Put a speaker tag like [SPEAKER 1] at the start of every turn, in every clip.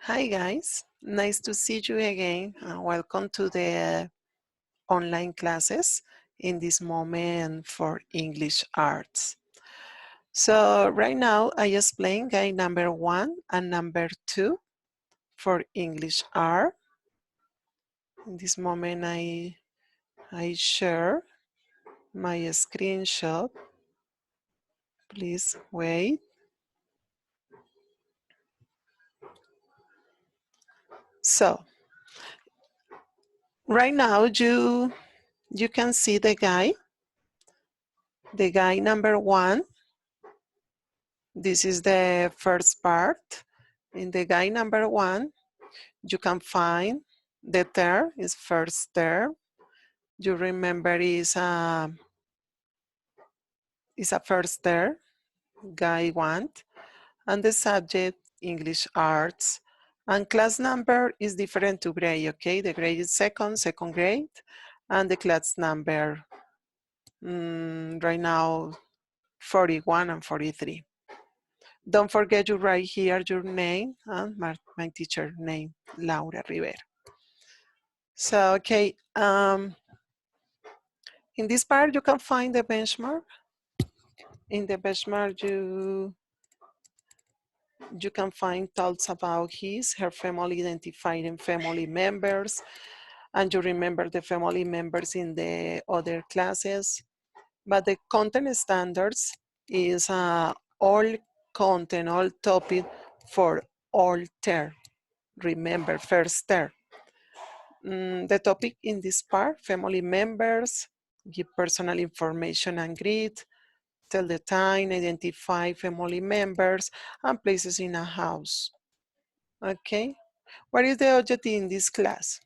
[SPEAKER 1] Hi guys, nice to see you again. Welcome to the online classes in this moment for English arts. So right now I explain guide number 1 and number 2 for English art. In this moment I share my screenshot. Please wait. So right now you can see the guide number 1. This is the first part. In the guide number 1, you can find the term is first term. You remember is a first term, guide 1, and the subject English arts. And class number is different to grade, okay? The grade is second grade, and the class number right now 41 and 43. Don't forget to write here your name and my teacher name, Laura Ribero. So, okay, in this part you can find the benchmark. In the benchmark you can find thoughts about her family, identifying family members, and you remember the family members in the other classes. But the content standards is all content, all topic for all term. Remember, first term. The topic in this part, family members, give personal information and greet, tell the time, identify family members, and places in a house. Okay, what is the objective in this class?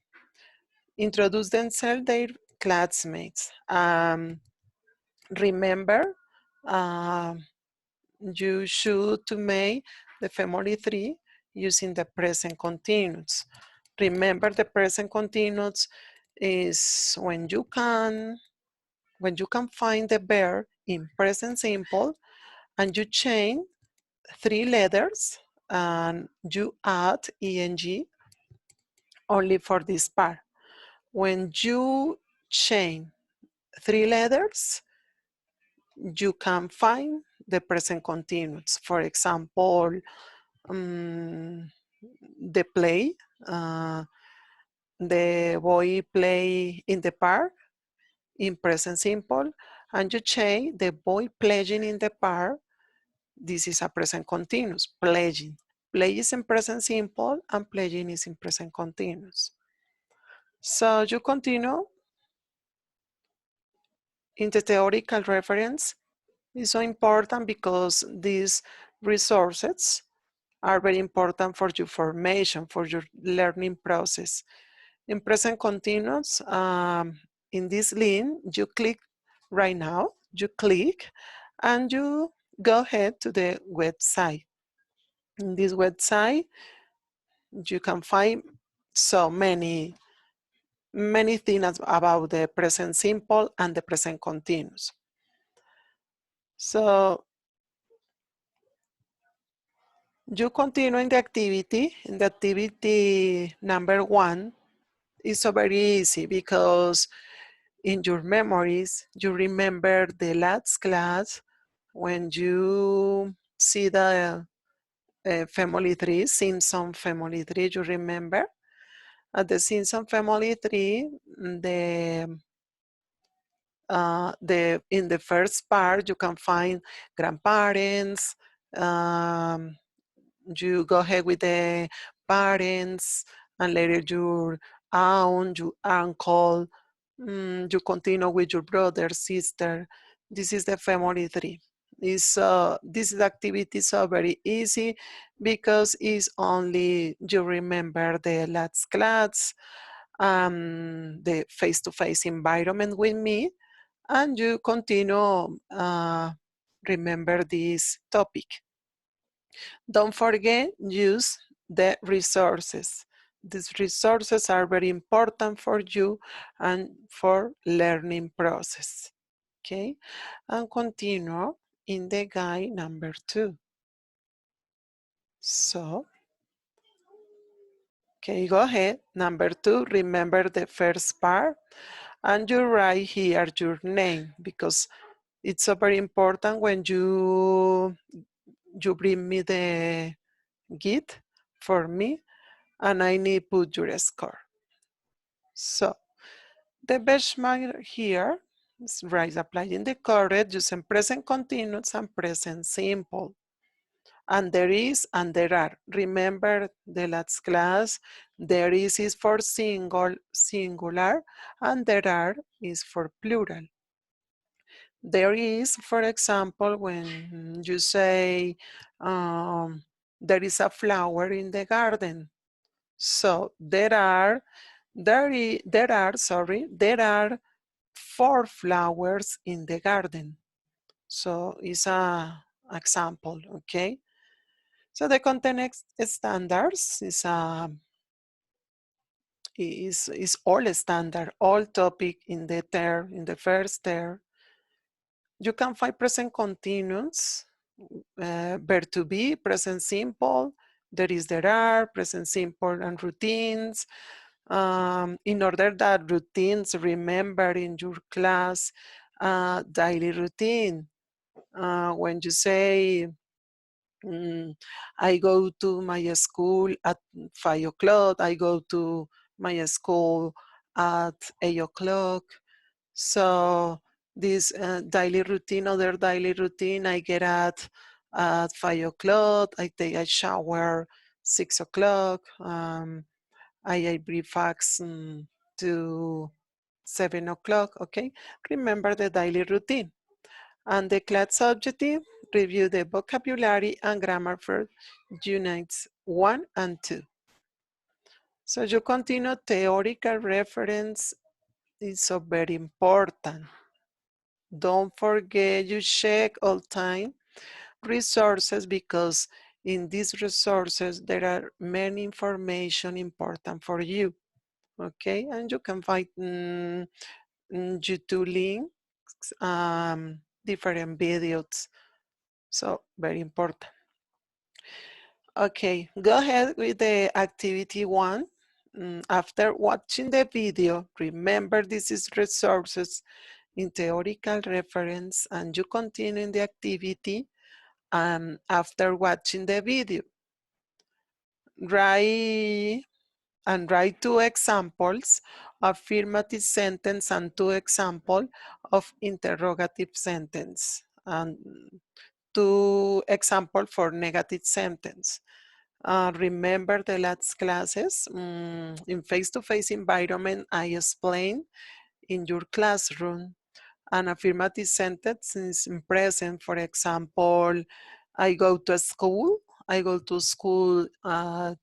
[SPEAKER 1] Introduce themselves, their classmates. Remember, you should to make the family tree using the present continuous. Remember, the present continuous is when you can find the verb in present simple and you change 3 letters and you add ing only for this part. When you change 3 letters, you can find the present continuous. For example, the play, the boy play in the park in present simple, and you change the boy playing in the park. This is a present continuous, playing. Play is in present simple and playing is in present continuous. So you continue in the theoretical reference. Is so important because these resources are very important for your formation, for your learning process. In present continuous, in this link, you click right now, you click and you go ahead to the website. In this website, you can find so many things about the present simple and the present continuous. So you continue in the activity. In the activity number 1 is so very easy because in your memories, you remember the last class when you see the family tree, Simpson family tree, you remember? At the Simpson family tree, in the first part, you can find grandparents, you go ahead with the parents, and later your aunt, your uncle, you continue with your brother, sister. This is the family tree. This activity is so very easy because it's only you remember the last class, the face-to-face environment with me, and you continue remember this topic. Don't forget, use the resources. These resources are very important for you and for learning process. Okay, and continue in the guide number 2. So, Okay, go ahead. Number 2, remember the first part. And you write here your name because it's so very important when you bring me the git for me and I need put your score. So the benchmark here is right, applying the correct using present continuous and present simple. And there is and there are. Remember the last class, there is for singular and there are is for plural. There is, for example, when you say there is a flower in the garden. So there are 4 flowers in the garden. So it's a example, okay? So the content standards is all standard, all topic in the term, in the first term. You can find present continuous, verb to be, present simple, there are, present simple and routines. In order that routines remember in your class, daily routine. When you say, I go to my school at 5 o'clock, I go to my school at 8 o'clock. So this daily routine, other daily routine, I get at 5 o'clock, I take a shower 6 o'clock, I breakfast to 7 o'clock, okay? Remember the daily routine. And the class objective, review the vocabulary and grammar for units 1 and 2. So you continue theoretical reference is so very important. Don't forget you check all time resources because in these resources there are many information important for you. Okay, and you can find YouTube links, different videos. So very important. Okay, go ahead with the activity 1. After watching the video, remember this is resources in theoretical reference and you continue in the activity after watching the video. Write 2 examples, affirmative sentence and 2 examples of interrogative sentence and 2 examples for negative sentence. Remember the last classes in face-to-face environment I explained in your classroom. An affirmative sentence is in present. For example, I go to school. I go to school at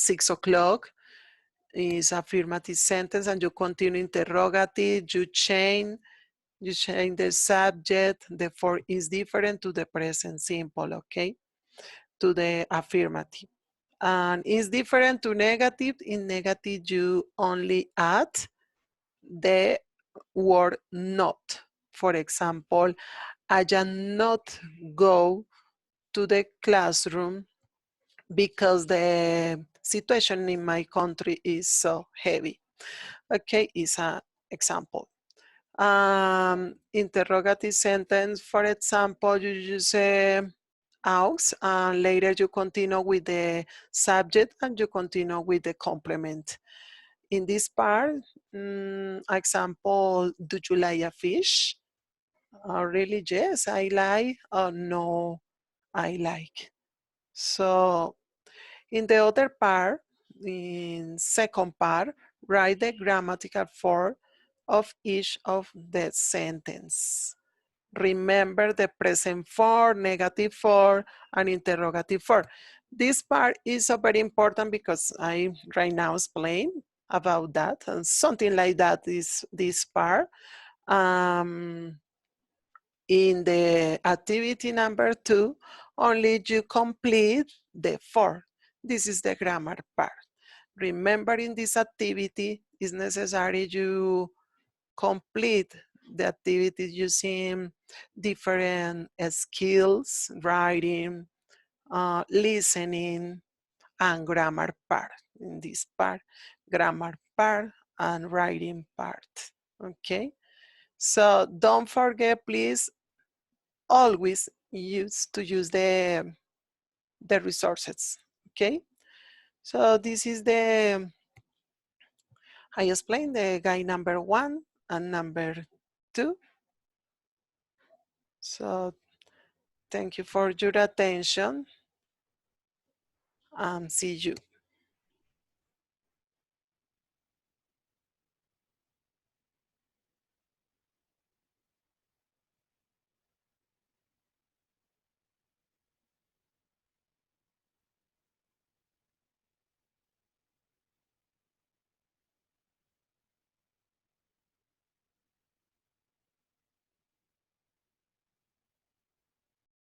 [SPEAKER 1] 6 o'clock. Is affirmative sentence, and you continue interrogative. You change the subject. The for is different to the present simple. Okay, to the affirmative. And is different to negative. In negative, you only add the word not. For example, I am not go to the classroom because the situation in my country is so heavy. Okay, is an example. Interrogative sentence, for example, you use aus and later you continue with the subject and you continue with the complement. In this part, example, do you like a fish? Really, yes, I like. No, I like. So in the other part, in second part, write the grammatical form of each of the sentence. Remember the present form, negative form, and interrogative form. This part is so very important because I right now explain about that, and something like that is this part. In the activity number 2, only you complete the form. This is the grammar part. Remember, in this activity, it's necessary you complete the activity using different skills, writing, listening, and grammar part. In this part, grammar part and writing part. Okay, so don't forget, please, always use the resources. Okay, so this is I explained the guide number 1 and number 2. So thank you for your attention and see you.